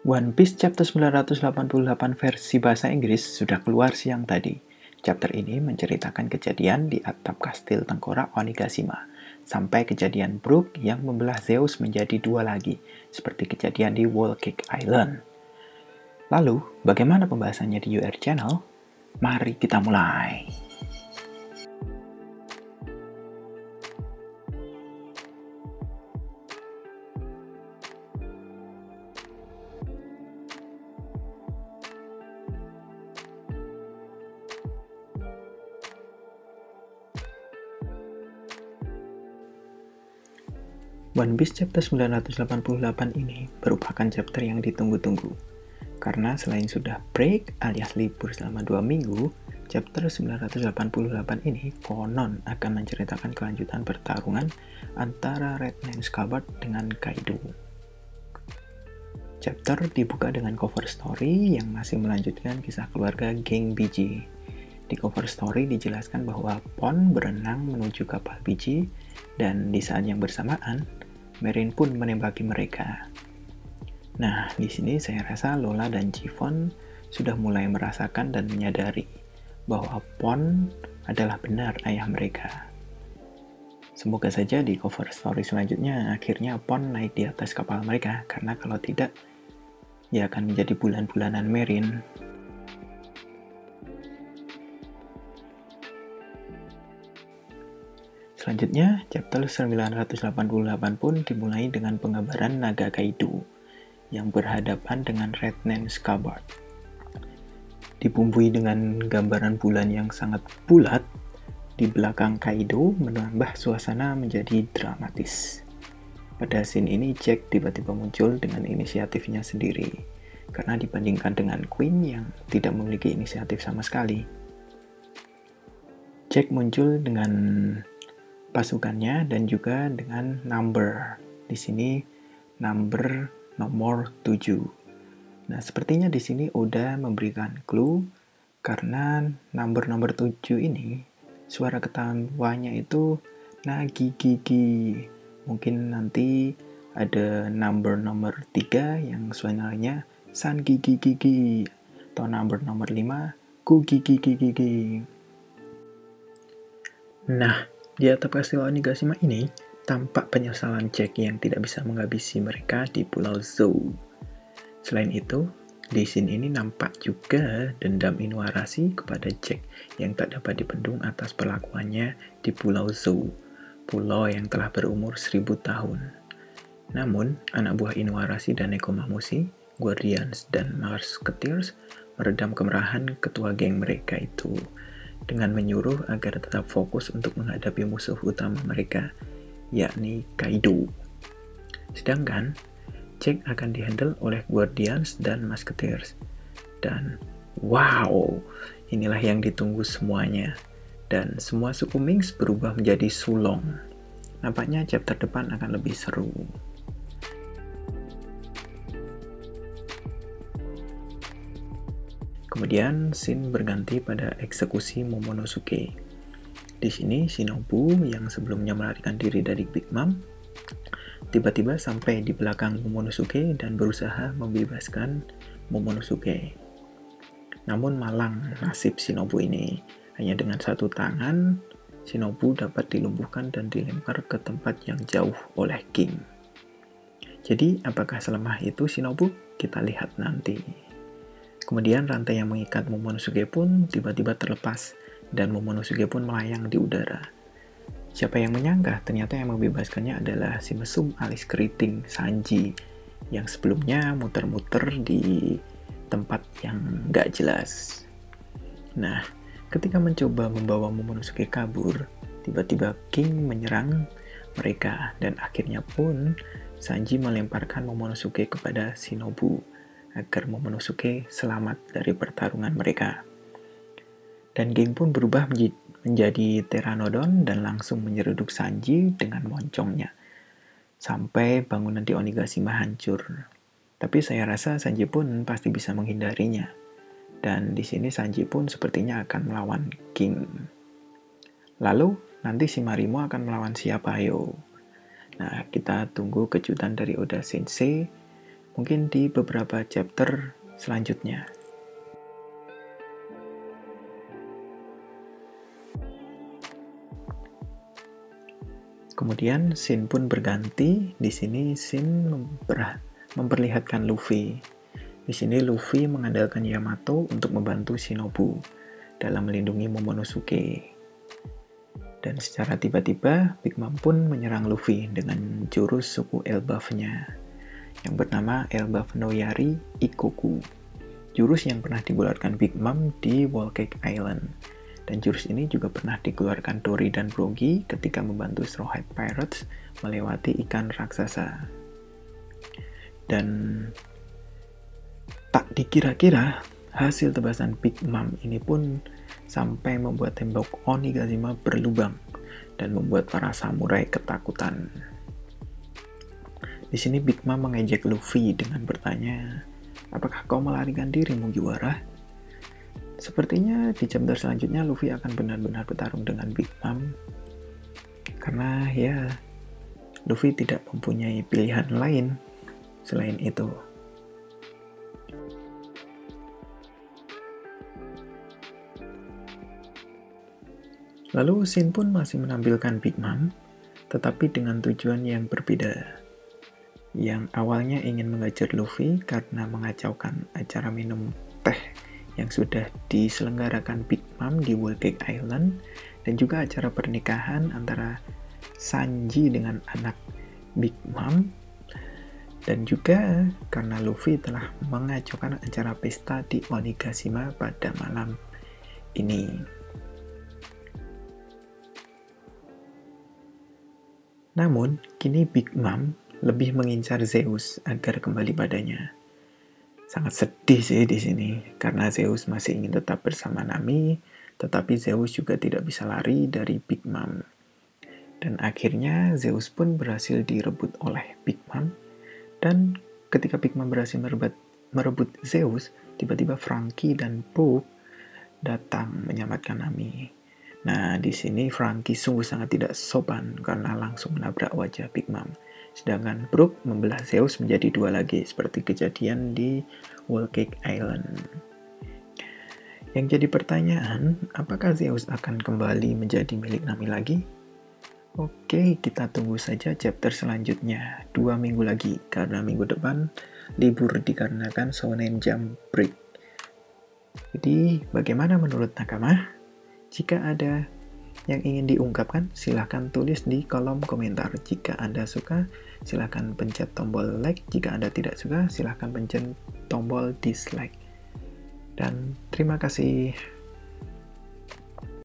One Piece chapter 988 versi bahasa Inggris sudah keluar siang tadi. Chapter ini menceritakan kejadian di atap kastil tengkorak Onigashima, sampai kejadian Brook yang membelah Zeus menjadi dua lagi, seperti kejadian di Whole Cake Island. Lalu, bagaimana pembahasannya di UR Channel? Mari kita mulai. One Piece chapter 988 ini merupakan chapter yang ditunggu-tunggu. Karena selain sudah break alias libur selama 2 minggu, chapter 988 ini konon akan menceritakan kelanjutan pertarungan antara Redman Scabbard dengan Kaido. Chapter dibuka dengan cover story yang masih melanjutkan kisah keluarga geng BG. Di cover story dijelaskan bahwa Pon berenang menuju kapal BG dan di saat yang bersamaan, Marine pun menembaki mereka. Nah, di sini saya rasa Lola dan Chiffon sudah mulai merasakan dan menyadari bahwa Pon adalah benar ayah mereka. Semoga saja di cover story selanjutnya akhirnya Pon naik di atas kapal mereka, karena kalau tidak, ia akan menjadi bulan-bulanan Marine. Selanjutnya, chapter 988 pun dimulai dengan penggambaran naga Kaido yang berhadapan dengan Redman Scabbard. Dibumbui dengan gambaran bulan yang sangat bulat, di belakang Kaido menambah suasana menjadi dramatis. Pada scene ini, Jack tiba-tiba muncul dengan inisiatifnya sendiri, karena dibandingkan dengan Queen yang tidak memiliki inisiatif sama sekali. Jack muncul dengan pasukannya dan juga dengan number. Di sini number nomor 7. Nah, sepertinya di sini Oda memberikan clue karena number 7 ini suara ketawanya itu nagigigi. Mungkin nanti ada number nomor 3 yang suaranya san gigi gigi atau number nomor 5 ku gigi gigi. Nah, di atap kastil Onigashima ini, tampak penyesalan Jack yang tidak bisa menghabisi mereka di Pulau Zou. Selain itu, di scene ini nampak juga dendam Inuarashi kepada Jack yang tak dapat dibendung atas perlakuannya di Pulau Zou, pulau yang telah berumur 1000 tahun. Namun, anak buah Inuarashi dan Nekomamushi, Guardians dan Musketeers meredam kemarahan ketua geng mereka itu dengan menyuruh agar tetap fokus untuk menghadapi musuh utama mereka, yakni Kaido. Sedangkan Jack akan dihandle oleh Guardians dan Musketeers. Dan wow, inilah yang ditunggu semuanya. Dan semua suku Minks berubah menjadi sulong. Nampaknya chapter depan akan lebih seru. Kemudian scene berganti pada eksekusi Momonosuke. Di sini Shinobu yang sebelumnya melarikan diri dari Big Mom tiba-tiba sampai di belakang Momonosuke dan berusaha membebaskan Momonosuke. Namun malang nasib Shinobu ini, hanya dengan satu tangan Shinobu dapat dilumpuhkan dan dilempar ke tempat yang jauh oleh King. Jadi apakah selemah itu Shinobu? Kita lihat nanti. Kemudian rantai yang mengikat Momonosuke pun tiba-tiba terlepas dan Momonosuke pun melayang di udara. Siapa yang menyangka ternyata yang membebaskannya adalah si mesum alis keriting Sanji yang sebelumnya muter-muter di tempat yang gak jelas. Nah, ketika mencoba membawa Momonosuke kabur, tiba-tiba King menyerang mereka dan akhirnya pun Sanji melemparkan Momonosuke kepada Shinobu agar Momonosuke selamat dari pertarungan mereka. Dan geng pun berubah menjadi Pteranodon dan langsung menyeruduk Sanji dengan moncongnya, sampai bangunan di Onigashima hancur. Tapi saya rasa Sanji pun pasti bisa menghindarinya. Dan di sini Sanji pun sepertinya akan melawan King. Lalu, nanti si Marimo akan melawan siapa, yo? Nah, kita tunggu kejutan dari Oda Sensei. mungkin di beberapa chapter selanjutnya. Kemudian scene pun berganti. Di sini scene memperlihatkan Luffy. Di sini Luffy mengandalkan Yamato untuk membantu Shinobu dalam melindungi Momonosuke. Dan secara tiba-tiba Big Mom pun menyerang Luffy dengan jurus suku Elbaf-nya yang bernama Elbaf no Yari Ikoku. Jurus yang pernah dikeluarkan Big Mom di Whole Cake Island. Dan jurus ini juga pernah dikeluarkan Dory dan Brogy ketika membantu Straw Hat Pirates melewati ikan raksasa. Dan tak dikira-kira, hasil tebasan Big Mom ini pun sampai membuat tembok Onigashima berlubang dan membuat para samurai ketakutan. Di sini Big Mom mengejek Luffy dengan bertanya, "Apakah kau melarikan diri, Mugiwara?" Sepertinya di chapter selanjutnya Luffy akan benar-benar bertarung dengan Big Mom. Karena ya, Luffy tidak mempunyai pilihan lain selain itu. Lalu Shin pun masih menampilkan Big Mom, tetapi dengan tujuan yang berbeda. Yang awalnya ingin mengajar Luffy karena mengacaukan acara minum teh yang sudah diselenggarakan Big Mom di Whole Cake Island, dan juga acara pernikahan antara Sanji dengan anak Big Mom, dan juga karena Luffy telah mengacaukan acara pesta di Onigashima pada malam ini. Namun, kini Big Mom lebih mengincar Zeus agar kembali padanya. Sangat sedih sih di sini, karena Zeus masih ingin tetap bersama Nami, tetapi Zeus juga tidak bisa lari dari Big Mom. Dan akhirnya Zeus pun berhasil direbut oleh Big Mom, dan ketika Big Mom berhasil merebut Zeus, tiba-tiba Franky dan Brook datang menyelamatkan Nami. Nah, di sini Franky sungguh sangat tidak sopan karena langsung menabrak wajah Big Mom. Sedangkan Brook membelah Zeus menjadi dua lagi, seperti kejadian di Whole Cake Island. Yang jadi pertanyaan, apakah Zeus akan kembali menjadi milik Nami lagi? Oke, kita tunggu saja chapter selanjutnya, 2 minggu lagi, karena minggu depan libur dikarenakan Shonen Jump break. Jadi, bagaimana menurut Nakama? Jika ada yang ingin diungkapkan, silahkan tulis di kolom komentar. Jika Anda suka, silahkan pencet tombol like. Jika Anda tidak suka, silahkan pencet tombol dislike. Dan terima kasih.